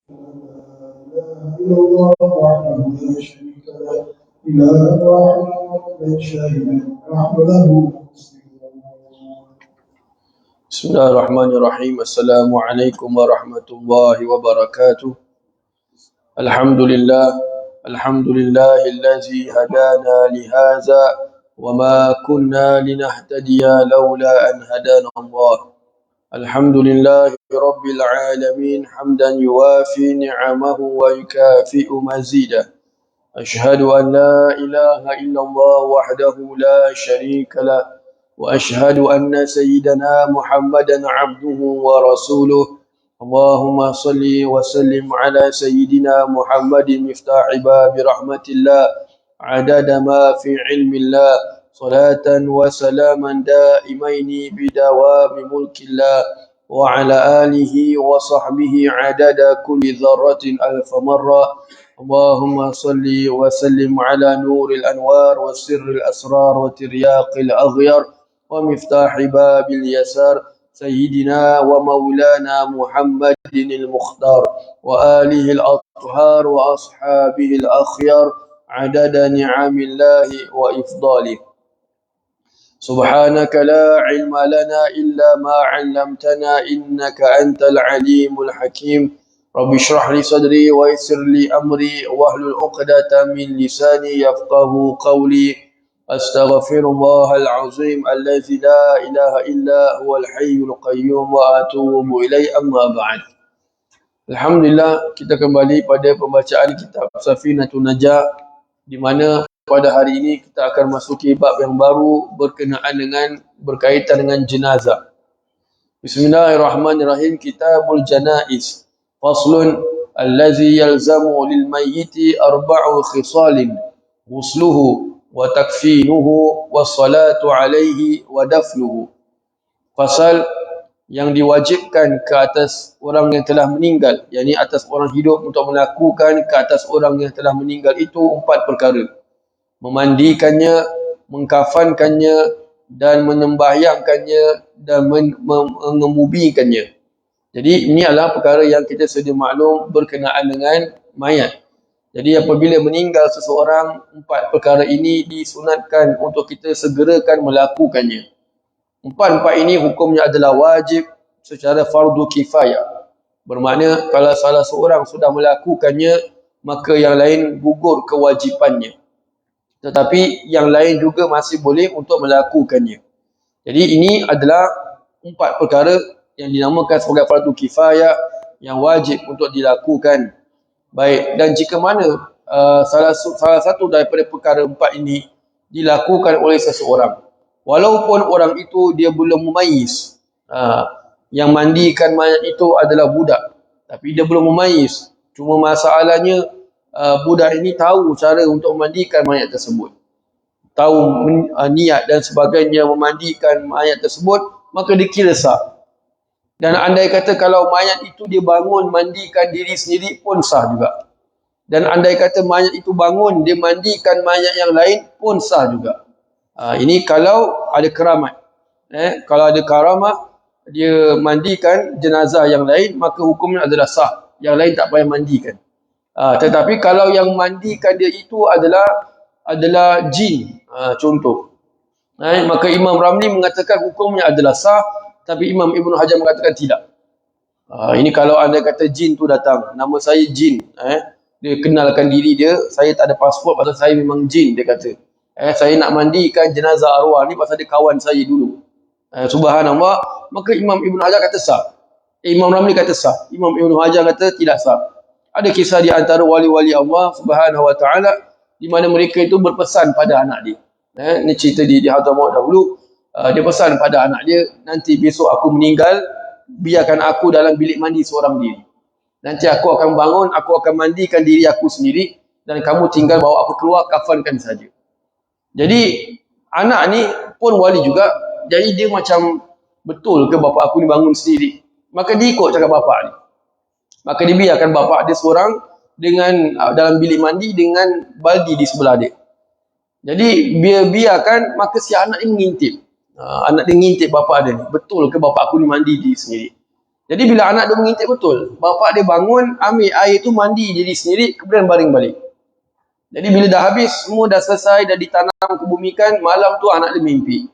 إلا الله وحده لا شريك له إله واحد من شهد نحن له مسلمون. بسم الله الرحمن الرحيم. السلام عليكم ورحمة الله وبركاته. الحمد لله الذي هدانا لهذا وما كنا لنهتدي لولا أن هدانا الله. الحمد لله رب العالمين حمدا يوافي نعمه ويكافئ مزيدا. أشهد أن لا إله إلا الله وحده لا شريك له، وأشهد أن سيدنا محمدا عبده ورسوله. اللهم صل وسلم على سيدنا محمد مفتاح باب رحمة الله عدد ما في علم الله، صلاة وسلاما دائمين بدوام ملك الله، وعلى آله وصحبه عدد كل ذرة ألف مرة. اللهم صل وسلم على نور الأنوار والسر الأسرار وترياق الأغيار ومفتاح باب اليسار سيدنا ومولانا محمد المختار، وآله الأطهار وأصحابه الأخيار عدد نعم الله وإفضاله. سبحانك لا علم لنا إلا ما علمتنا إنك أنت العليم الحكيم. رب اشرح لي صدري ويسر لي أمري واحلل عقدة من لساني يفقه قولي. أستغفر الله العظيم الذي لا إله إلا هو الحي القيوم وأتوب إليه. أما بعد. Alhamdulillah, kita kembali pada pembacaan kitab Safinatun Najah, di mana pada hari ini kita akan masuki bab yang baru berkaitan dengan jenazah. Bismillahirrahmanirrahim. Kitabul Janaiz. Faslun allazi yalzamu lil mayyiti arba'u khisalin ghusluhu wa takfinuhu wa salatu alaihi wa dafnuhu. Fasal yang diwajibkan ke atas orang yang telah meninggal, yakni atas orang hidup untuk melakukan ke atas orang yang telah meninggal itu 4 perkara: memandikannya, mengkafankannya, dan menyembahyangkannya, dan mengemubikannya. Jadi ini adalah perkara yang kita sedia maklum berkenaan dengan mayat. Jadi apabila meninggal seseorang, 4 perkara ini disunatkan untuk kita segerakan melakukannya. 4 ini hukumnya adalah wajib secara fardu kifayah. Bermakna kalau salah seorang sudah melakukannya, maka yang lain gugur kewajipannya. Tetapi yang lain juga masih boleh untuk melakukannya. Jadi ini adalah 4 perkara yang dinamakan sebagai fardu kifayah yang wajib untuk dilakukan. Baik, dan jika mana salah satu daripada perkara 4 ini dilakukan oleh seseorang, walaupun orang itu dia belum memayis, yang mandikan mayat itu adalah budak, tapi dia belum memayis. Cuma masalahnya budak ini tahu cara untuk memandikan mayat tersebut, tahu niat dan sebagainya memandikan mayat tersebut, maka dia kira sah. Dan andai kata kalau mayat itu dia bangun mandikan diri sendiri pun sah juga. Dan andai kata mayat itu bangun dia mandikan mayat yang lain pun sah juga. Ini kalau ada keramat. Kalau ada karamah, dia mandikan jenazah yang lain, maka hukumnya adalah sah. Yang lain tak payah mandikan. Tetapi kalau yang mandikan dia itu adalah jin, contoh, maka Imam Ramli mengatakan hukumnya adalah sah, tapi Imam Ibn Hajar mengatakan tidak. Ini kalau anda kata jin tu datang, nama saya jin, dia kenalkan diri dia, saya tak ada pasport pasal saya memang jin, dia kata. Saya nak mandikan jenazah arwah ni pasal dia kawan saya dulu. Subhanallah, maka Imam Ibn Hajar kata sah. Imam Ramli kata sah. Imam Ibn Hajar kata tidak sah. Ada kisah di antara wali-wali Allah Subhanahu Wa Taala di mana mereka itu berpesan pada anak dia. Ini cerita di Hadramaut dahulu. Dia pesan pada anak dia, nanti besok aku meninggal, biarkan aku dalam bilik mandi seorang diri. Nanti aku akan bangun, aku akan mandikan diri aku sendiri, dan kamu tinggal bawa aku keluar, kafankan saja. Jadi anak ni pun wali juga. Jadi dia macam, betul ke bapak aku ni bangun sendiri? Maka dia ikut cakap bapak ni. Maka dia biarkan bapak dia seorang dengan dalam bilik mandi dengan baldi di sebelah dia. Jadi biarkan, maka si anak ni mengintip. Anak dia ngintip bapak dia ni, betul ke bapak aku ni mandi diri sendiri? Jadi bila anak dia mengintip betul, bapak dia bangun, ambil air tu mandi diri sendiri, kemudian baring balik. Jadi bila dah habis, semua dah selesai, dah ditanam, kebumikan, malam tu anak dia mimpi.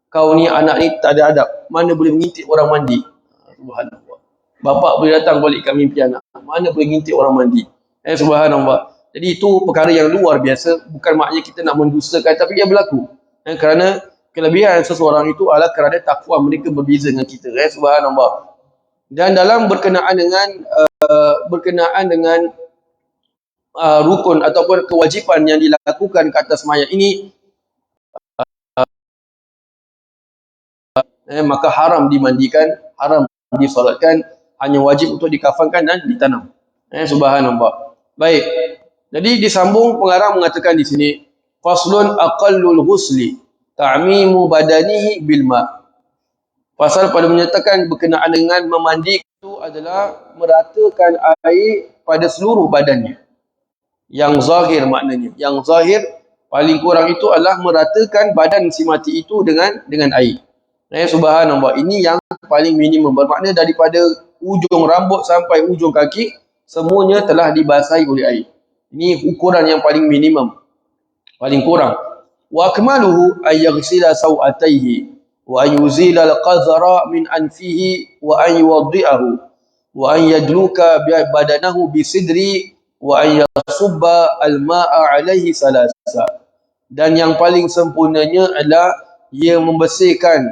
Kau ni anak ni tak ada adab. Mana boleh mengintip orang mandi? Subhanallah. Bapak boleh datang balik kat mimpi anak. Mana boleh mengintip orang mandi? Subhanallah. Jadi itu perkara yang luar biasa. Bukan maknanya kita nak mendustakan, tapi ia berlaku. Kerana kelebihan seseorang itu adalah kerana takwa mereka berbeza dengan kita. Subhanallah. Dan dalam berkenaan dengan rukun ataupun kewajipan yang dilakukan ke atas mayat ini, maka haram dimandikan, haram disolatkan, hanya wajib untuk dikafankan dan ditanam. Subhanallah. Baik. Jadi disambung pengarang mengatakan di sini, faslun aqallul ghusli ta'mimu badanihi bil ma. Pasal pada menyatakan berkenaan dengan memandi itu adalah meratakan air pada seluruh badannya. Yang zahir maknanya. Yang zahir paling kurang itu adalah meratakan badan si mati itu dengan air. Subhanallah. Ini yang paling minimum. Bermakna daripada ujung rambut sampai ujung kaki, semuanya telah dibasahi oleh air. Ini ukuran yang paling minimum. Paling kurang. Wa akmaluhu ay yaghsila sawatayhi wa an yuzila al-qazara min anfihi wa an yuwaddi'ahu wa an yadluka badanahu bisidri wa an yasubba al-ma'a alaihi salasa. Dan yang paling sempurnanya adalah ia membersihkan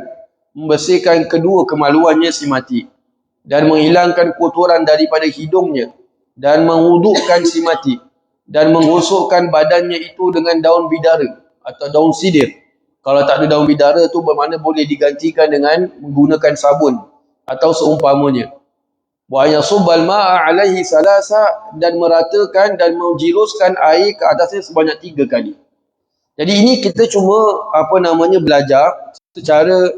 kedua kemaluannya si mati dan menghilangkan kotoran daripada hidungnya dan mengwudukkan si mati dan menggosokkan badannya itu dengan daun bidara atau daun sidir. Kalau tak ada daun bidara tu bermakna boleh digantikan dengan menggunakan sabun atau seumpamanya. Wa yasubbal ma'a alaihi salasa, dan meratakan dan menjiruskan air ke atasnya sebanyak 3 kali. Jadi ini kita cuma belajar secara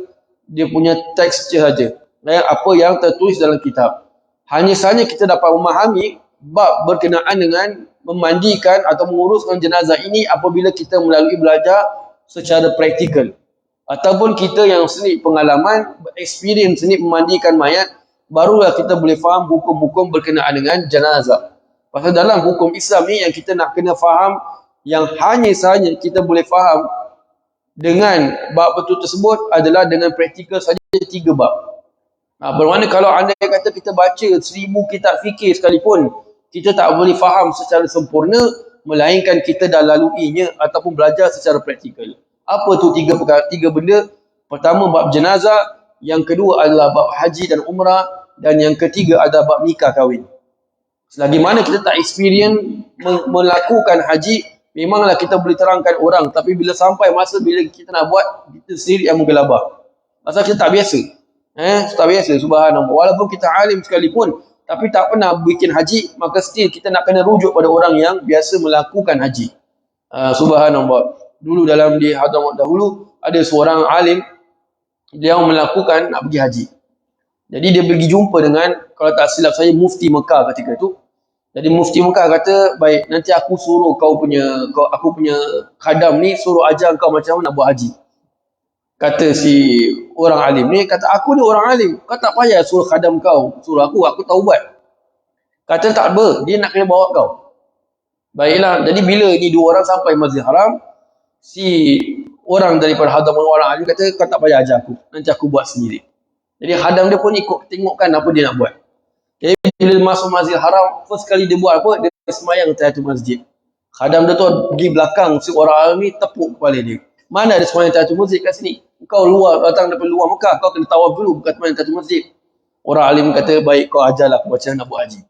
dia punya teks saja. Apa yang tertulis dalam kitab. Hanya sahaja kita dapat memahami bab berkenaan dengan memandikan atau menguruskan jenazah ini apabila kita melalui belajar secara praktikal. Ataupun kita yang sendiri pengalaman, experience sendiri memandikan mayat, barulah kita boleh faham hukum-hukum berkenaan dengan jenazah. Pasal dalam hukum Islam ni yang kita nak kena faham, yang hanya sahaja kita boleh faham dengan bab betul tersebut adalah dengan praktikal saja 3 bab. Bermakna kalau anda kata kita baca 1000 kitab fikir sekalipun, kita tak boleh faham secara sempurna, melainkan kita dah laluinya ataupun belajar secara praktikal. Apa tu 3 perkara, 3 benda? Pertama bab jenazah, yang kedua adalah bab haji dan umrah, dan yang ketiga adalah bab nikah kahwin. Selagi mana kita tak experience melakukan haji, memanglah kita boleh terangkan orang, tapi bila sampai masa bila kita nak buat, kita sendiri yang menggelabah. Pasal kita tak biasa. Tak biasa, subhanallah. Walaupun kita alim sekalipun, tapi tak pernah bikin haji, maka still kita nak kena rujuk pada orang yang biasa melakukan haji. Subhanallah. Dulu dalam di Hadramaut dahulu, ada seorang alim, dia melakukan nak pergi haji. Jadi dia pergi jumpa dengan, kalau tak silap saya, Mufti Mekah ketika itu. Jadi Mufti Mekah kata, baik, nanti aku suruh aku punya khadam ni, suruh ajar kau macam mana nak buat haji. Kata si orang alim ni, kata aku ni orang alim, kau tak payah suruh khadam kau, suruh aku tahu buat. Kata tak apa, dia nak kena bawa kau. Baiklah, jadi bila ni 2 orang sampai Masjid Haram, si orang daripada khadam orang alim kata, kau tak payah ajar aku, nanti aku buat sendiri. Jadi khadam dia pun ikut tengokkan apa dia nak buat. Jadi bila masuk Masjid Haram, first kali dia buat apa? Dia semayang tahiyatul masjid. Khadam dia tu pergi belakang si orang alim ni, tepuk kepala dia. Mana ada semayang tahiyatul masjid kat sini? Kau datang daripada luar Mekah, kau kena tawaf dulu, bukan semayang tahiyatul masjid. Orang alim kata, baik, kau ajarlah aku macam nak buat haji.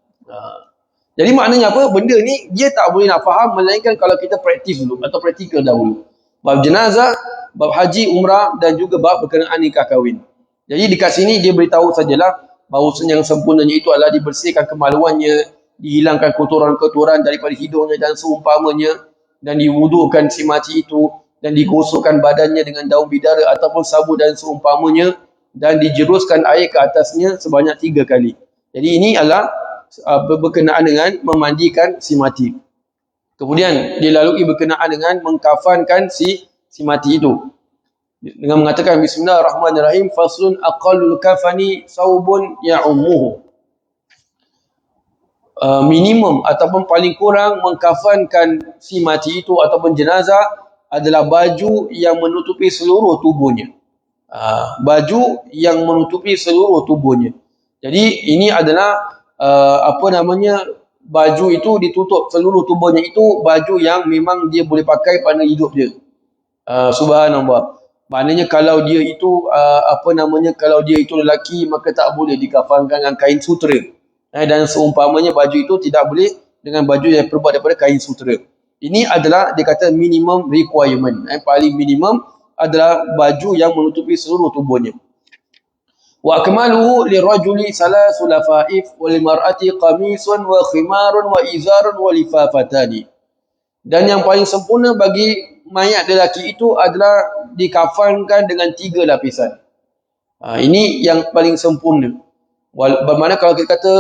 Jadi maknanya apa? Benda ni dia tak boleh nak faham melainkan kalau kita praktis dulu atau praktikal dahulu. Bab jenazah, bab haji, umrah, dan juga bab berkenaan nikah kahwin. Jadi dekat sini dia beritahu sajalah bahawa yang sempurnanya itu adalah dibersihkan kemaluannya, dihilangkan kotoran-kotoran daripada hidungnya dan seumpamanya, dan diwudukkan si mati itu, dan digosokkan badannya dengan daun bidara ataupun sabun dan seumpamanya, dan dijeruskan air ke atasnya sebanyak 3 kali. Jadi ini adalah berkenaan dengan memandikan si mati. Kemudian dilalui berkenaan dengan mengkafankan si mati itu. dengan mengatakan bismillahirrahmanirrahim, faslun aqallul kafani saubun ya'ummuhu. Minimum ataupun paling kurang mengkafankan si mati itu ataupun jenazah adalah baju yang menutupi seluruh tubuhnya. Baju yang menutupi seluruh tubuhnya. Jadi ini adalah baju itu ditutup seluruh tubuhnya, itu baju yang memang dia boleh pakai pada hidup dia. Subhanallah. Maknanya kalau dia itu kalau dia itu lelaki, maka tak boleh dikafankan dengan kain sutera. Dan seumpamanya baju itu tidak boleh dengan baju yang terbuat daripada kain sutera. Ini adalah dikata minimum requirement. Paling minimum adalah baju yang menutupi seluruh tubuhnya. Wa akmaluhu lirajuli salasu lafaif wa limar'ati qamisun wa khimarun wa izarun wa lifafatani. Dan yang paling sempurna bagi mayat lelaki itu adalah dikafankan dengan 3 lapisan. Ini yang paling sempurna. Bermakna kalau kita kata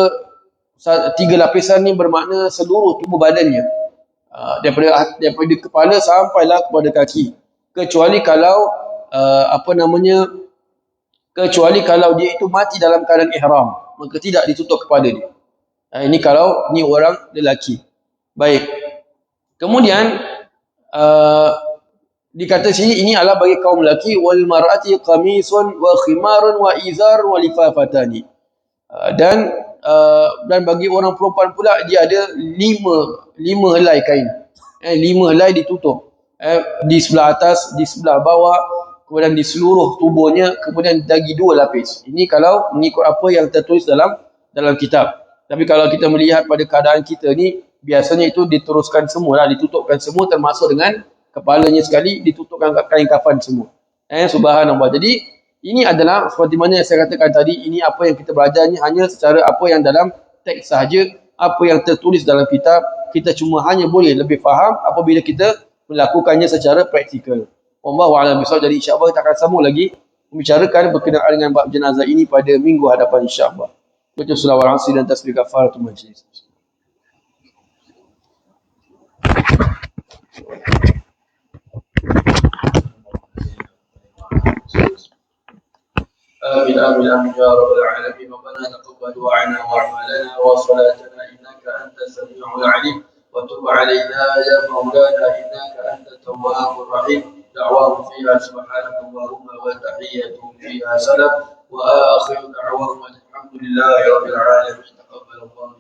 3 lapisan ni bermakna seluruh tubuh badannya, daripada kepala sampailah kepada kaki, kecuali kalau kecuali kalau dia itu mati dalam keadaan ihram, maka tidak ditutup kepala dia. Ini kalau ni orang lelaki. Baik. Kemudian dikata sini ini adalah bagi kaum lelaki, wal mar'ati qamisun wa khimarun wa izar wa lifafatani. Dan bagi orang perempuan pula dia ada 5 helai kain. 5 helai ditutup. Di sebelah atas, di sebelah bawah, kemudian di seluruh tubuhnya, kemudian lagi 2 lapis. Ini kalau mengikut apa yang tertulis dalam kitab. Tapi kalau kita melihat pada keadaan kita ni, biasanya itu diteruskan semua, ditutupkan semua, termasuk dengan kepalanya sekali, ditutupkan kain kafan semua. Subhanallah. Jadi ini adalah seperti mana yang saya katakan tadi, ini apa yang kita belajar ni hanya secara apa yang dalam teks sahaja, apa yang tertulis dalam kitab. Kita cuma hanya boleh lebih faham apabila kita melakukannya secara praktikal. Wallahu a'lam bishawab. Jadi insya-Allah kita akan sambung lagi membicarakan berkenaan dengan bab jenazah ini pada minggu hadapan insya-Allah. Baca surah Al-Asr dan tasbih kafaratul majlis. آمين آمين آمين يا رب العالمين. ربنا تقبل دعاءنا وأعمالنا وصلاتنا إنك أنت السميع العليم وتب علينا يا مولانا إنك أنت التواب الرحيم. دعواهم فيها سبحانك اللهم وتحيتهم فيها سلام وآخر دعواهم الحمد لله رب العالمين. تقبل الله